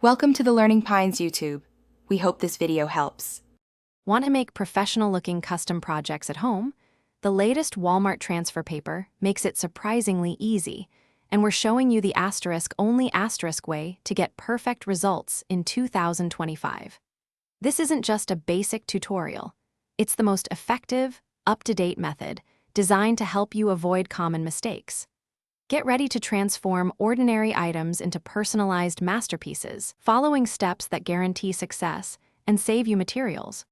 Welcome to the Learning Pines YouTube. We hope this video helps. Want to make professional-looking custom projects at home? The latest Walmart transfer paper makes it surprisingly easy, and we're showing you the only asterisk way to get perfect results in 2025. This isn't just a basic tutorial. It's the most effective, up-to-date method designed to help you avoid common mistakes. Get ready to transform ordinary items into personalized masterpieces, following steps that guarantee success and save you materials.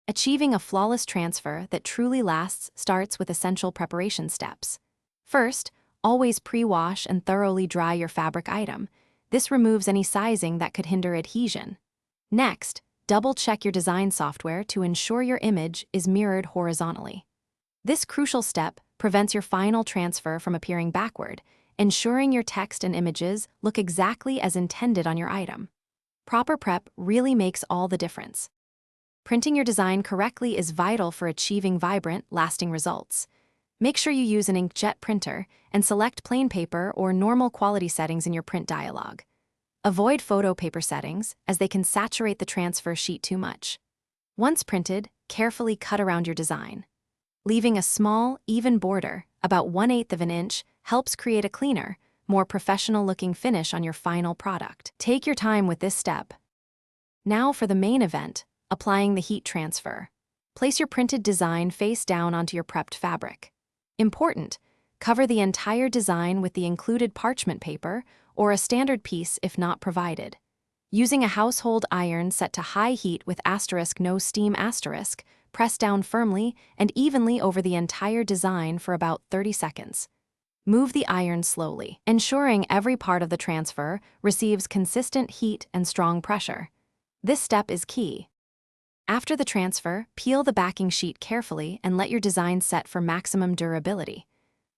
Achieving a flawless transfer that truly lasts starts with essential preparation steps. First, always pre-wash and thoroughly dry your fabric item. This removes any sizing that could hinder adhesion. Next, double-check your design software to ensure your image is mirrored horizontally. This crucial step prevents your final transfer from appearing backward, ensuring your text and images look exactly as intended on your item. Proper prep really makes all the difference. Printing your design correctly is vital for achieving vibrant, lasting results. Make sure you use an inkjet printer and select plain paper or normal quality settings in your print dialog. Avoid photo paper settings, as they can saturate the transfer sheet too much. Once printed, carefully cut around your design. Leaving a small, even border, about 1/8 of an inch, helps create a cleaner, more professional-looking finish on your final product. Take your time with this step. Now for the main event, applying the heat transfer. Place your printed design face down onto your prepped fabric. Important, cover the entire design with the included parchment paper or a standard piece if not provided. Using a household iron set to high heat with *no steam*, press down firmly and evenly over the entire design for about 30 seconds. Move the iron slowly, ensuring every part of the transfer receives consistent heat and strong pressure. This step is key. After the transfer, peel the backing sheet carefully and let your design set for maximum durability.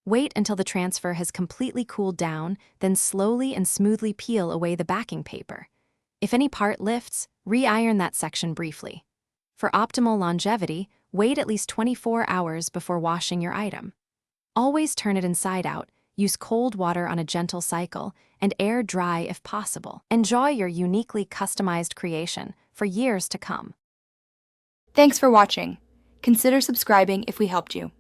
Wait until the transfer has completely cooled down, then slowly and smoothly peel away the backing paper. If any part lifts, re-iron that section briefly. For optimal longevity, wait at least 24 hours before washing your item. Always turn it inside out, use cold water on a gentle cycle, and air dry if possible. Enjoy your uniquely customized creation for years to come. Thanks for watching. Consider subscribing if we helped you.